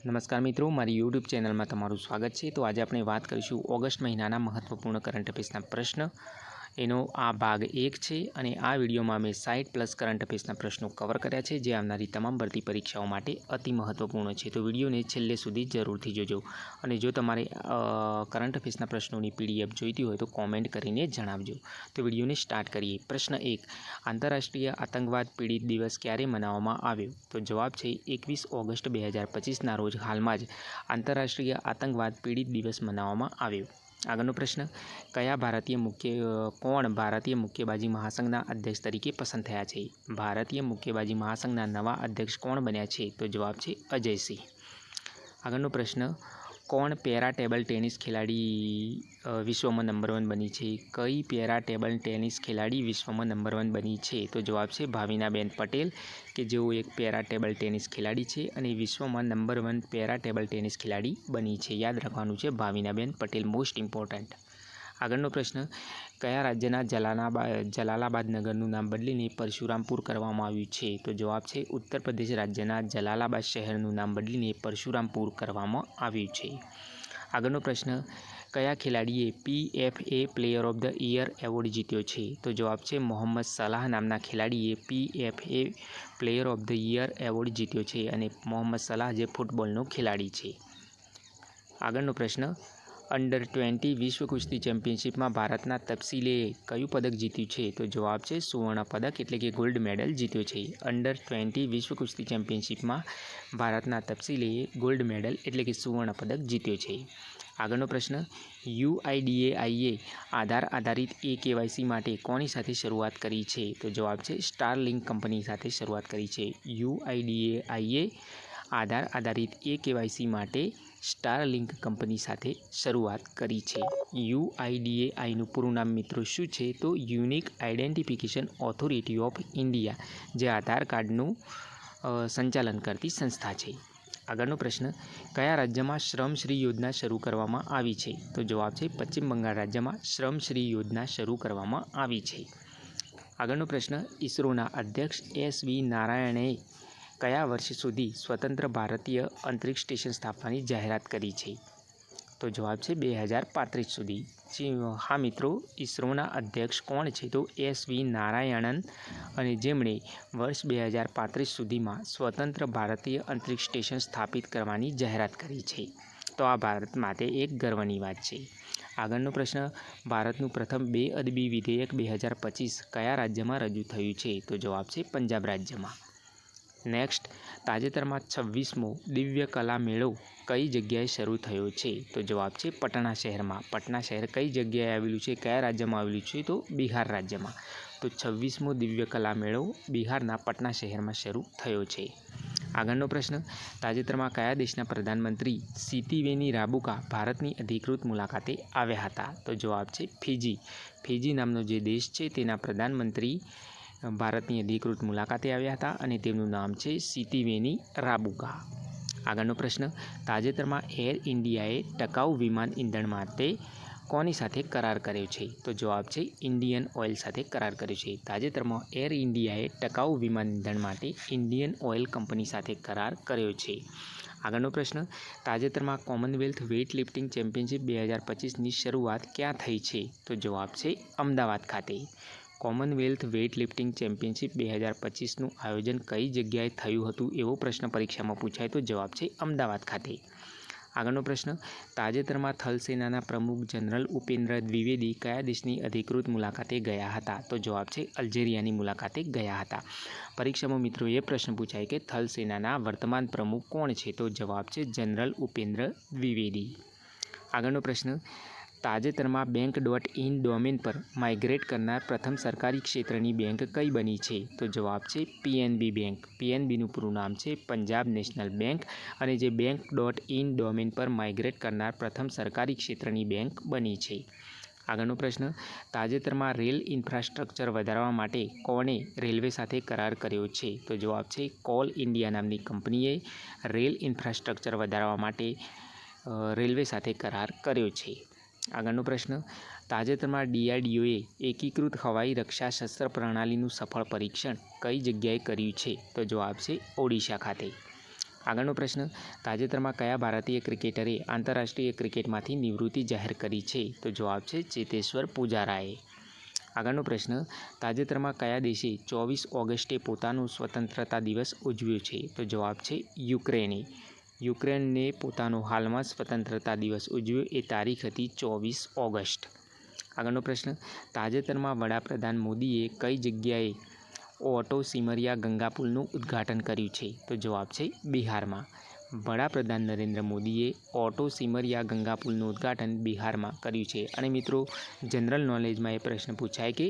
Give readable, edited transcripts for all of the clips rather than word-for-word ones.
નમસ્કાર મિત્રો, મારી યુટ્યુબ ચેનલમાં તમારું સ્વાગત છે। તો આજે આપણે વાત કરીશું ઓગસ્ટ મહિનાના મહત્વપૂર્ણ કરંટ અફેર્સના પ્રશ્ન। એનો આ ભાગ 1 છે અને આ વિડીયોમાં મેં 60+ કરંટ અફેર્સના પ્રશ્નો કવર કર્યા છે, જે આવનારી તમામ ભરતી પરીક્ષાઓ માટે અતિ મહત્વપૂર્ણ છે। તો વિડીયોને છેલ્લે સુધી જરૂરથી જોજો અને જો તમારે કરંટ અફેર્સના પ્રશ્નોની PDF જોઈતી હોય તો કોમેન્ટ કરીને જણાવજો। તો વિડીયોને સ્ટાર્ટ કરીએ। પ્રશ્ન 1, આંતરરાષ્ટ્રીય આતંકવાદ પીડિત દિવસ ક્યારે મનાવવામાં આવ્યો? તો જવાબ છે 21 ઓગસ્ટ 2025ના રોજ હાલમાં જ આંતરરાષ્ટ્રીય આતંકવાદ પીડિત દિવસ મનાવવામાં આવ્યો। આગળનો પ્રશ્ન, કોણ ભારતીય મુક્કેબાજી મહાસંઘના અધ્યક્ષ તરીકે પસંદ થયા છે? ભારતીય મુક્કેબાજી મહાસંઘના નવા અધ્યક્ષ કોણ બન્યા છે? તો જવાબ છે અજય સિંહ। આગળનો પ્રશ્ન, કોણ પેરા ટેબલ ટેનિસ ખેલાડી વિશ્વમાં નંબર 1 બની છે? કઈ પેરા ટેબલ ટેનિસ ખેલાડી વિશ્વમાં નંબર 1 બની છે? તો જવાબ છે ભાવિનાબેન પટેલ, કે જેઓ એક પેરા ટેબલ ટેનિસ ખેલાડી છે અને વિશ્વમાં નંબર 1 પેરા ટેબલ ટેનિસ ખેલાડી બની છે। યાદ રાખવાનું છે ભાવિનાબેન પટેલ, મોસ્ટ ઇમ્પોર્ટન્ટ। આગળનો પ્રશ્ન, કયા રાજ્યના જલાલાબાદ નગરનું નામ બદલીને પરશુરામપુર કરવામાં આવ્યું છે? તો જવાબ છે ઉત્તર પ્રદેશ રાજ્યના જલાલાબાદ શહેરનું નામ બદલીને પરશુરામપુર કરવામાં આવ્યું છે। આગળનો પ્રશ્ન, કયા ખેલાડીએ PFA player of the year award જીત્યો છે? તો જવાબ છે મોહમ્મદ સલાહ નામના ખેલાડીએ PFA player of the year award જીત્યો છે અને મોહમ્મદ સલાહ જે ફૂટબોલનો ખેલાડી છે। આગળનો પ્રશ્ન, અંડર-20 વિશ્વ કુસ્તી ચેમ્પિયનશિપમાં ભારતના તપસીલેએ કયું પદક જીત્યું છે? તો જવાબ છે સુવર્ણ પદક એટલે કે ગોલ્ડ મેડલ જીત્યો છે। અંડર-20 વિશ્વ કુસ્તી ચેમ્પિયનશિપમાં ભારતના તપસીલેએ ગોલ્ડ મેડલ એટલે કે સુવર્ણ પદક જીત્યો છે। આગળનો પ્રશ્ન, UIDAIએ આધાર આધારિત KYC માટે કોની સાથે શરૂઆત કરી છે? તો જવાબ છે સ્ટારલિંક કંપની સાથે શરૂઆત કરી છે। UIDAIએ આધાર આધારિત KYC માટે સ્ટારલિંક કંપની સાથે શરૂઆત કરી છે। UIDAIનું પૂરું નામ મિત્રો શું છે? તો unique identification authority of India, જે આધાર કાર્ડનું સંચાલન કરતી સંસ્થા છે। આગળનો પ્રશ્ન, કયા રાજ્યમાં શ્રમશ્રી યોજના શરૂ કરવામાં આવી છે? તો જવાબ છે પશ્ચિમ બંગાળ રાજ્યમાં શ્રમશ્રી યોજના શરૂ કરવામાં આવી છે। આગળનો પ્રશ્ન, ઇસરોના અધ્યક્ષ SV નારાયણે કયા વર્ષ સુધી સ્વતંત્ર ભારતીય અંતરિક્ષ સ્ટેશન સ્થાપવાની જાહેરાત કરી છે? તો જવાબ છે 2035 સુધી। હા મિત્રો, ઇસરોના અધ્યક્ષ કોણ છે? તો SV નારાયણન, અને જેમણે વર્ષ 2035 સુધીમાં સ્વતંત્ર ભારતીય અંતરિક્ષ સ્ટેશન સ્થાપિત કરવાની જાહેરાત કરી છે। તો આ ભારત માટે એક ગર્વની વાત છે। આગળનો પ્રશ્ન, ભારતનું પ્રથમ બેઅદબી વિધેયક 2025 કયા રાજ્યમાં રજૂ થયું છે? તો જવાબ છે પંજાબ રાજ્યમાં। નેક્સ્ટ, તાજેતરમાં 26મો દિવ્ય કલા મેળો કઈ જગ્યાએ શરૂ થયો છે? તો જવાબ છે પટના શહેરમાં। પટના શહેર કઈ જગ્યાએ આવેલું છે, કયા રાજ્યમાં આવેલું છે? તો બિહાર રાજ્યમાં। તો 26મો દિવ્ય કલા મેળો બિહારના પટના શહેરમાં શરૂ થયો છે। આગળનો પ્રશ્ન, તાજેતરમાં કયા દેશના પ્રધાનમંત્રી સિતિવેની રાબુકા ભારતની અધિકૃત મુલાકાતે આવ્યા હતા? તો જવાબ છે ફિજી। ફિજી નામનો જે દેશ છે તેના પ્રધાનમંત્રી ભારતની અધિકૃત મુલાકાતે આવ્યા હતા અને તેમનું નામ છે સિતિવેની રાબુકા। આગળનો પ્રશ્ન, તાજેતરમાં એર ઇન્ડિયાએ ટકાઉ વિમાન ઇંધણ માટે કોની સાથે કરાર કર્યો છે? તો જવાબ છે ઇન્ડિયન ઓઇલ સાથે કરાર કર્યો છે। તાજેતરમાં એર ઇન્ડિયાએ ટકાઉ વિમાન ઇંધણ માટે ઇન્ડિયન ઓઇલ કંપની સાથે કરાર કર્યો છે। આગળનો પ્રશ્ન, તાજેતરમાં કોમનવેલ્થ વેઇટ લિફ્ટિંગ ચેમ્પિયનશિપ 2025ની શરૂઆત ક્યાં થઈ છે? તો જવાબ છે અમદાવાદ ખાતે। કોમનવેલ્થ વેઇટ લિફ્ટિંગ ચેમ્પિયનશિપ 2025નું આયોજન કઈ જગ્યાએ થયું હતું એવો પ્રશ્ન પરીક્ષામાં પૂછાય તો જવાબ છે અમદાવાદ ખાતે। આગળનો પ્રશ્ન, તાજેતરમાં થલ સેનાના પ્રમુખ જનરલ ઉપેન્દ્ર દ્વિવેદી કયા દેશની અધિકૃત મુલાકાતે ગયા હતા? તો જવાબ છે અલ્જેરિયાની મુલાકાતે ગયા હતા। પરીક્ષામાં મિત્રો એ પ્રશ્ન પૂછાય કે થલ સેનાના વર્તમાન પ્રમુખ કોણ છે? તો જવાબ છે જનરલ ઉપેન્દ્ર દ્વિવેદી। આગળનો પ્રશ્ન, તાજેતરમાં bank.in ડોમેન પર માઇગ્રેટ કરનાર પ્રથમ સરકારી ક્ષેત્રની બેંક કઈ બની છે? તો જવાબ છે PNB બેંક। PNBનું પૂરું નામ છે પંજાબ નેશનલ બેંક, અને જે bank.in ડોમેન પર માઇગ્રેટ કરનાર પ્રથમ સરકારી ક્ષેત્રની બેંક બની છે। આગળનો પ્રશ્ન, તાજેતરમાં રેલ ઇન્ફ્રાસ્ટ્રક્ચર વધારવા માટે કોણે રેલવે સાથે કરાર કર્યો છે? તો જવાબ છે કોલ ઇન્ડિયા નામની કંપનીએ રેલ ઇન્ફ્રાસ્ટ્રક્ચર વધારવા માટે રેલવે સાથે કરાર કર્યો છે। આગળનો પ્રશ્ન, તાજેતરમાં DRDOએ એકીકૃત હવાઈ રક્ષા શસ્ત્ર પ્રણાલીનું સફળ પરીક્ષણ કઈ જગ્યાએ કર્યું છે? તો જવાબ છે ઓડિશા ખાતે। આગળનો પ્રશ્ન, તાજેતરમાં કયા ભારતીય ક્રિકેટરે આંતરરાષ્ટ્રીય ક્રિકેટમાંથી નિવૃત્તિ જાહેર કરી છે? તો જવાબ છે ચેતેશ્વર પૂજારાએ. આગળનો પ્રશ્ન, તાજેતરમાં કયા દેશે 24 ઓગસ્ટે પોતાનો સ્વતંત્રતા દિવસ ઉજવ્યો છે? તો જવાબ છે યુક્રેને. યુક્રેનને પોતાનો હાલમાં સ્વતંત્રતા દિવસ ઉજવ્યો એ તારીખ હતી 24 ઓગસ્ટ. આગળનો પ્રશ્ન, તાજેતરમાં વડાપ્રધાન મોદીએ કઈ જગ્યાએ ઓટો સિમરિયા ગંગા પુલનું ઉદ્ઘાટન કર્યું છે? તો જવાબ છે બિહારમાં. વડાપ્રધાન નરેન્દ્ર મોદીએ ઓટો સિમરિયા ગંગા પુલનું ઉદ્ઘાટન બિહારમાં કર્યું છે. અને મિત્રો, જનરલ નોલેજમાં એ પ્રશ્ન પૂછાય કે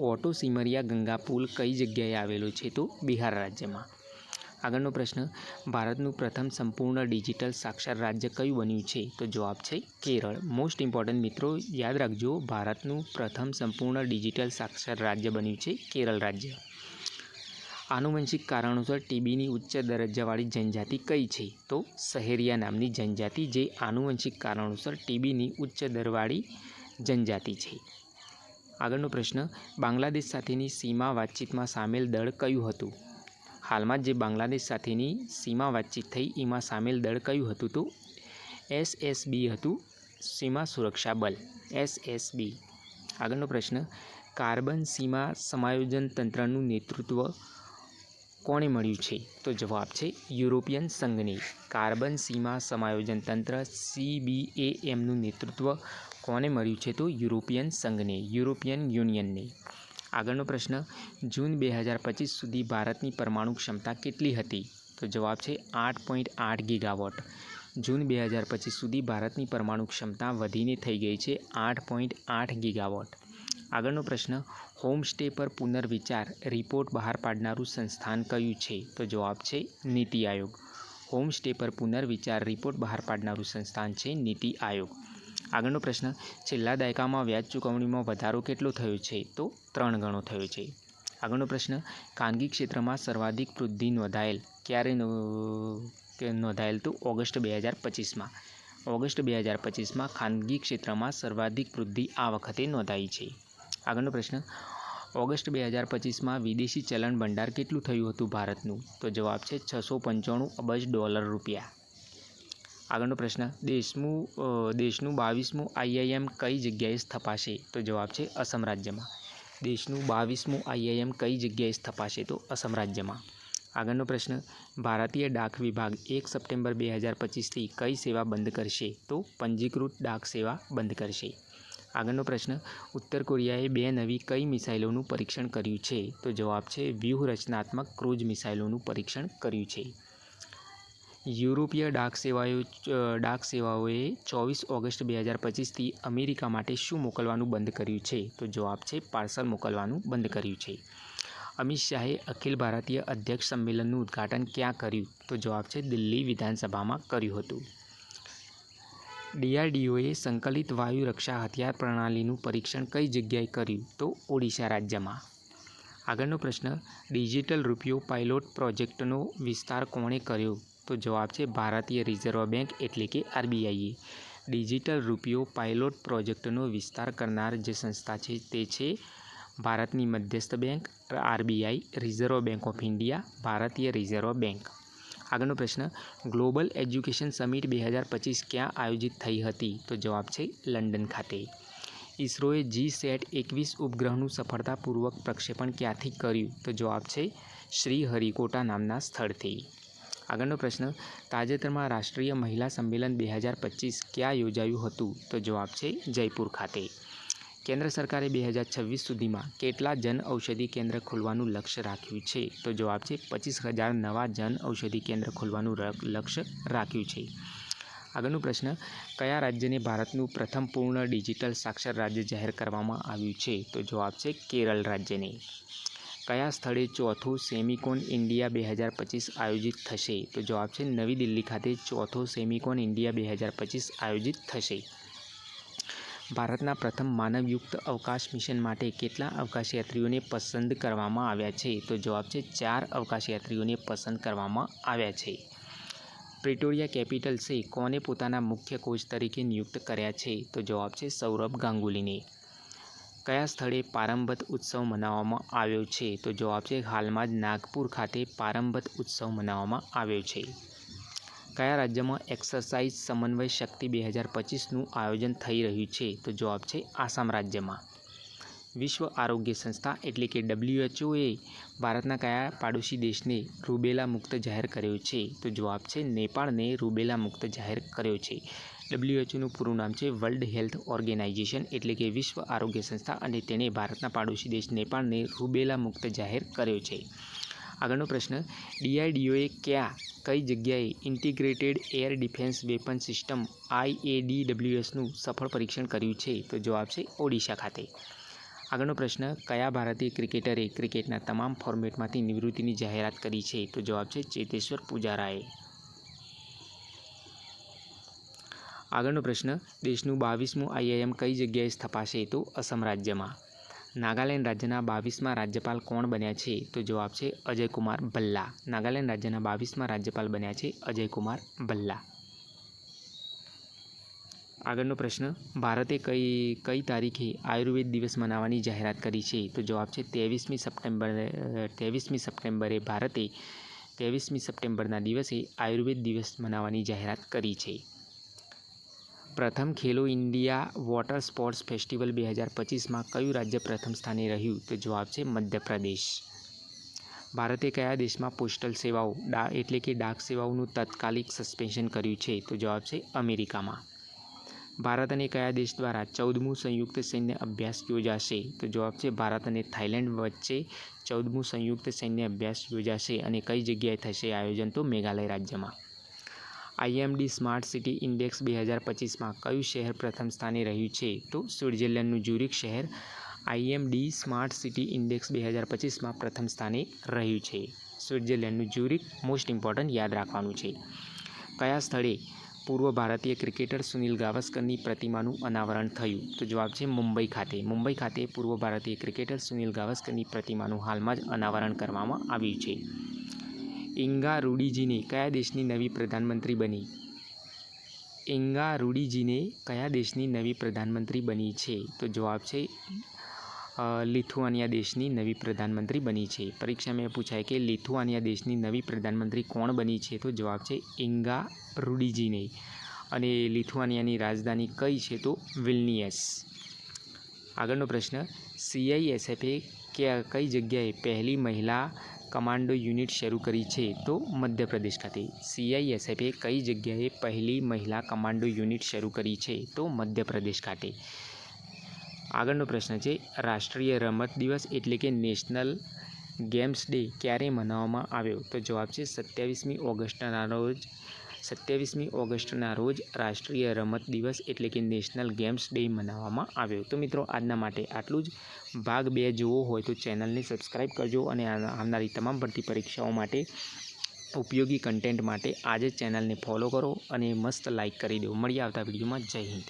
ઓટો સિમરિયા ગંગા પુલ કઈ જગ્યાએ આવેલો છે? તો બિહાર રાજ્યમાં. આગળનો પ્રશ્ન, ભારતનું પ્રથમ સંપૂર્ણ ડિજિટલ સાક્ષર રાજ્ય કયું બન્યું છે? તો જવાબ છે કેરળ. મોસ્ટ ઇમ્પોર્ટન્ટ મિત્રો, યાદ રાખજો, ભારતનું પ્રથમ સંપૂર્ણ ડિજિટલ સાક્ષર રાજ્ય બન્યું છે કેરળ રાજ્ય. આનુવંશિક કારણોસર ટીબીની ઉચ્ચ દરજ્જાવાળી જનજાતિ કઈ છે? તો સહેરિયા નામની જનજાતિ, જે આનુવંશિક કારણોસર ટીબીની ઉચ્ચ દરવાળી જનજાતિ છે. આગળનો પ્રશ્ન, બાંગ્લાદેશ સાથેની સીમા વાતચીતમાં સામેલ દળ કયું હતું? હાલમાં જે બાંગ્લાદેશ સાથેની સીમા વાતચીત થઈ એમાં સામેલ દળ કયું હતું? તો SSB હતું, સીમા સુરક્ષા બલ, SSB. આગળનો પ્રશ્ન, કાર્બન સીમા સમાયોજન તંત્રનું નેતૃત્વ કોણે મળ્યું છે? તો જવાબ છે યુરોપિયન સંઘને. કાર્બન સીમા સમાયોજન તંત્ર CBAMનું નેતૃત્વ કોને મળ્યું છે? તો યુરોપિયન સંઘને, યુરોપિયન યુનિયનને. આગળનો પ્રશ્ન, જૂન 2025 સુધી ભારતની પરમાણુ ક્ષમતા કેટલી હતી? તો જવાબ છે 8.8 ગીગાવોટ. જૂન 2025 સુધી ભારતની પરમાણુ ક્ષમતા વધીને થઈ ગઈ છે 8.8 ગીગાવોટ. આગળનો પ્રશ્ન, હોમસ્ટે પર પુનર્વિચાર રિપોર્ટ બહાર પાડનારું સંસ્થાન કયું છે? તો જવાબ છે નીતિ આયોગ. હોમસ્ટે પર પુનર્વિચાર રિપોર્ટ બહાર પાડનારું સંસ્થાન છે નીતિ આયોગ. આગળનો પ્રશ્ન, છેલ્લા દાયકામાં વ્યાજ ચૂકવણીમાં વધારો કેટલો થયો છે? તો 3 ગણો થયો છે. આગળનો પ્રશ્ન, ખાનગી ક્ષેત્રમાં સર્વાધિક વૃદ્ધિ નોંધાયેલ ક્યારે નોંધાયેલ? તો ઓગસ્ટ 2025માં. ઓગસ્ટ 2025માં ખાનગી ક્ષેત્રમાં સર્વાધિક વૃદ્ધિ આ વખતે નોંધાઈ છે. આગળનો પ્રશ્ન, ઓગસ્ટ 2025માં વિદેશી ચલણ ભંડાર કેટલું થયું હતું ભારતનું? તો જવાબ છે 695 અબજ ડોલર રૂપિયા. આગળનો પ્રશ્ન, દેશનું 22મું IIM કઈ જગ્યાએ સ્થપાશે? તો જવાબ છે અસમ રાજ્યમાં. દેશનું 22મું IIM કઈ જગ્યાએ સ્થપાશે? તો અસમ રાજ્યમાં. આગળનો પ્રશ્ન, ભારતીય ડાક વિભાગ 1 સપ્ટેમ્બર 2025થી કઈ સેવા બંધ કરશે? તો પંજીકૃત ડાક સેવા બંધ કરશે. આગળનો પ્રશ્ન, ઉત્તર કોરિયાએ 2 નવી કઈ મિસાઇલોનું પરીક્ષણ કર્યું છે? તો જવાબ છે વ્યૂહરચનાત્મક ક્રૂઝ મિસાઇલોનું પરીક્ષણ કર્યું છે. યુરોપીય ડાક સેવાઓએ 24 ઓગસ્ટ 2025થી અમેરિકા માટે શું મોકલવાનું બંધ કર્યું છે? તો જવાબ છે પાર્સલ મોકલવાનું બંધ કર્યું છે. અમિત શાહે અખિલ ભારતીય અધ્યક્ષ સંમેલનનું ઉદ્ઘાટન ક્યાં કર્યું? તો જવાબ છે દિલ્હી વિધાનસભામાં કર્યું હતું. DRDOએ સંકલિત વાયુ રક્ષા હથિયાર પ્રણાલીનું પરીક્ષણ કઈ જગ્યાએ કર્યું? તો ઓડિશા રાજ્યમાં. આગળનો પ્રશ્ન, ડિજિટલ રૂપિયો પાયલોટ પ્રોજેક્ટનો વિસ્તાર કોણે કર્યો? તો જવાબ છે ભારતીય રિઝર્વ બેંક એટલે કે RBIએ. ડિજિટલ રૂપિયો પાયલોટ પ્રોજેક્ટનો વિસ્તાર કરનાર જે સંસ્થા છે તે છે ભારતની મધ્યસ્થ bank RBI, reserve bank of India, ભારતીય રિઝર્વ બેંક. આગળનો પ્રશ્ન, ગ્લોબલ એજ્યુકેશન સમિટ 2025 ક્યાં આયોજિત થઈ હતી? તો જવાબ છે લંડન ખાતે. ઇસરોએ GSAT-21 ઉપગ્રહનું સફળતાપૂર્વક પ્રક્ષેપણ ક્યાંથી કર્યું? તો જવાબ છે શ્રીહરિકોટા નામના સ્થળથી. આગળનો પ્રશ્ન, તાજેતરમાં રાષ્ટ્રીય મહિલા સંમેલન 2025 ક્યાં યોજાયું હતું? તો જવાબ છે જયપુર ખાતે. કેન્દ્ર સરકારે 2026 સુધીમાં કેટલા જન ઔષધિ કેન્દ્ર ખોલવાનું લક્ષ્ય રાખ્યું છે? તો જવાબ છે 25,000 નવા જન ઔષધિ કેન્દ્ર ખોલવાનું લક્ષ્ય રાખ્યું છે. આગળનો પ્રશ્ન, કયા રાજ્યને ભારતનું પ્રથમ પૂર્ણ ડિજિટલ સાક્ષર રાજ્ય જાહેર કરવામાં આવ્યું છે? તો જવાબ છે કેરળ રાજ્યને. કયા સ્થળે ચોથો સેમિકોન ઇન્ડિયા 2025 આયોજિત થશે? તો જવાબ છે નવી દિલ્હી ખાતે ચોથો સેમિકોન ઇન્ડિયા 2025 આયોજિત થશે. ભારતના પ્રથમ માનવયુક્ત અવકાશ મિશન માટે કેટલા અવકાશયાત્રીઓને પસંદ કરવામાં આવ્યા છે? તો જવાબ છે 4 અવકાશયાત્રીઓને પસંદ કરવામાં આવ્યા છે. પ્રિટોરિયા કેપિટલ્સે કોને પોતાના મુખ્ય કોચ તરીકે નિયુક્ત કર્યા છે? તો જવાબ છે સૌરભ ગાંગુલીને. કયા સ્થળે પારંબત ઉત્સવ મનાવવામાં આવ્યો છે? તો જવાબ છે હાલમાં જ નાગપુર ખાતે પારંબત ઉત્સવ મનાવવામાં આવ્યો છે. કયા રાજ્યમાં એક્સરસાઇઝ સમન્વય શક્તિ 2025નું આયોજન થઈ રહ્યું છે? તો જવાબ છે આસામ રાજ્યમાં. વિશ્વ આરોગ્ય સંસ્થા એટલે કે WHOએ ભારતના કયા પાડોશી દેશને રૂબેલા મુક્ત જાહેર કર્યો છે? તો જવાબ છે નેપાળને રૂબેલા મુક્ત જાહેર કર્યો છે. WHOનું પૂરું નામ છે વર્લ્ડ હેલ્થ ઓર્ગેનાઇઝેશન એટલે કે વિશ્વ આરોગ્ય સંસ્થા અને તેણે ભારતના પાડોશી દેશ નેપાળને રૂબેલા મુક્ત જાહેર કર્યો છે. આગળનો પ્રશ્ન, DRDOએ કઈ જગ્યાએ integrated air defence weapon system IADWSનું સફળ પરીક્ષણ કર્યું છે? તો જવાબ છે ઓડિશા ખાતે. આગળનો પ્રશ્ન, કયા ભારતીય ક્રિકેટરે ક્રિકેટના તમામ ફોર્મેટમાંથી નિવૃત્તિની જાહેરાત કરી છે? તો જવાબ છે ચેતેશ્વર પુજારાએ. આગળનો પ્રશ્ન, દેશનું 22મું IIM કઈ જગ્યાએ સ્થપાશે? તો અસમ રાજ્યમાં. નાગાલેન્ડ રાજ્યના 22મા રાજ્યપાલ કોણ બન્યા છે? તો જવાબ છે અજય કુમાર ભલ્લા. નાગાલેન્ડ રાજ્યના 22મા રાજ્યપાલ બન્યા છે અજય કુમાર ભલ્લા. આગળનો પ્રશ્ન, ભારતે કઈ તારીખે આયુર્વેદ દિવસ મનાવવાની જાહેરાત કરી છે? તો જવાબ છે 23મી સપ્ટેમ્બરે ભારતે 23મી સપ્ટેમ્બરના દિવસે આયુર્વેદ દિવસ મનાવવાની જાહેરાત કરી છે. પ્રથમ ખેલો ઇન્ડિયા વોટર સ્પોર્ટ્સ ફેસ્ટિવલ 2025માં કયું રાજ્ય પ્રથમ સ્થાને રહ્યું? તો જવાબ છે મધ્યપ્રદેશ. ભારતે કયા દેશમાં પોસ્ટલ સેવાઓ એટલે કે ડાક સેવાઓનું તાત્કાલિક સસ્પેન્શન કર્યું છે? તો જવાબ છે અમેરિકામાં. ભારત અને કયા દેશ દ્વારા 14મું સંયુક્ત સૈન્ય અભ્યાસ યોજાશે? તો જવાબ છે ભારત અને થાઇલેન્ડ વચ્ચે 14મું સંયુક્ત સૈન્ય અભ્યાસ યોજાશે. અને કઈ જગ્યાએ થશે આયોજન? તો મેઘાલય રાજ્યમાં. IMD સ્માર્ટ સિટી ઇન્ડેક્સ 2025માં કયું શહેર પ્રથમ સ્થાને રહ્યું છે? તો સ્વિટ્ઝરલેન્ડનું ઝુરિક શહેર IMD સ્માર્ટ સિટી ઇન્ડેક્સ 2025માં પ્રથમ સ્થાને રહ્યું છે. સ્વિટ્ઝરલેન્ડનું ઝુરિક મોસ્ટ ઇમ્પોર્ટન્ટ યાદ રાખવાનું છે. કયા સ્થળે પૂર્વ ભારતીય ક્રિકેટર સુનિલ ગાવસ્કરની પ્રતિમાનું અનાવરણ થયું? તો જવાબ છે મુંબઈ ખાતે. મુંબઈ ખાતે પૂર્વ ભારતીય ક્રિકેટર સુનિલ ગાવસ્કરની પ્રતિમાનું હાલમાં જ અનાવરણ કરવામાં આવ્યું છે. ઇંગા રૂડીજીને કયા દેશની નવી પ્રધાનમંત્રી બની? ઇંગા રૂડીજીને કયા દેશની નવી પ્રધાનમંત્રી બની છે? તો જવાબ છે લિથુઆનિયા દેશની નવી પ્રધાનમંત્રી બની છે. પરીક્ષામાં પૂછાય કે લિથુઆનિયા દેશની નવી પ્રધાનમંત્રી કોણ બની છે? તો જવાબ છે ઇંગા રૂડીજીને. અને લિથુઆનિયાની રાજધાની કઈ છે? તો વિલ્નિયસ. આગળનો પ્રશ્ન, CISFએ કઈ જગ્યાએ પહેલી મહિલા કમાન્ડો યુનિટ શરૂ કરી છે? તો મધ્યપ્રદેશ ખાતે. CISFએ કઈ જગ્યાએ પહેલી મહિલા કમાન્ડો યુનિટ શરૂ કરી છે? તો મધ્યપ્રદેશ ખાતે. આગળનો પ્રશ્ન છે, રાષ્ટ્રીય રમત દિવસ એટલે કે નેશનલ ગેમ્સ ડે ક્યારે મનાવવામાં આવ્યો? તો જવાબ છે 27મી ઓગસ્ટના રોજ રાષ્ટ્રીય રમત દિવસ એટલે કે નેશનલ ગેમ્સ ડે મનાવવામાં આવ્યો. તો મિત્રો, આજના માટે આટલું જ. ભાગ 2 જોવો હોય તો ચેનલને સબસ્ક્રાઈબ કરજો અને આવનારી તમામ ભરતી પરીક્ષાઓ માટે ઉપયોગી કન્ટેન્ટ માટે આજે ચેનલને ફોલો કરો અને મસ્ત લાઇક કરી દો. મળીએ આવતા વિડીયોમાં. જય હિન્દ.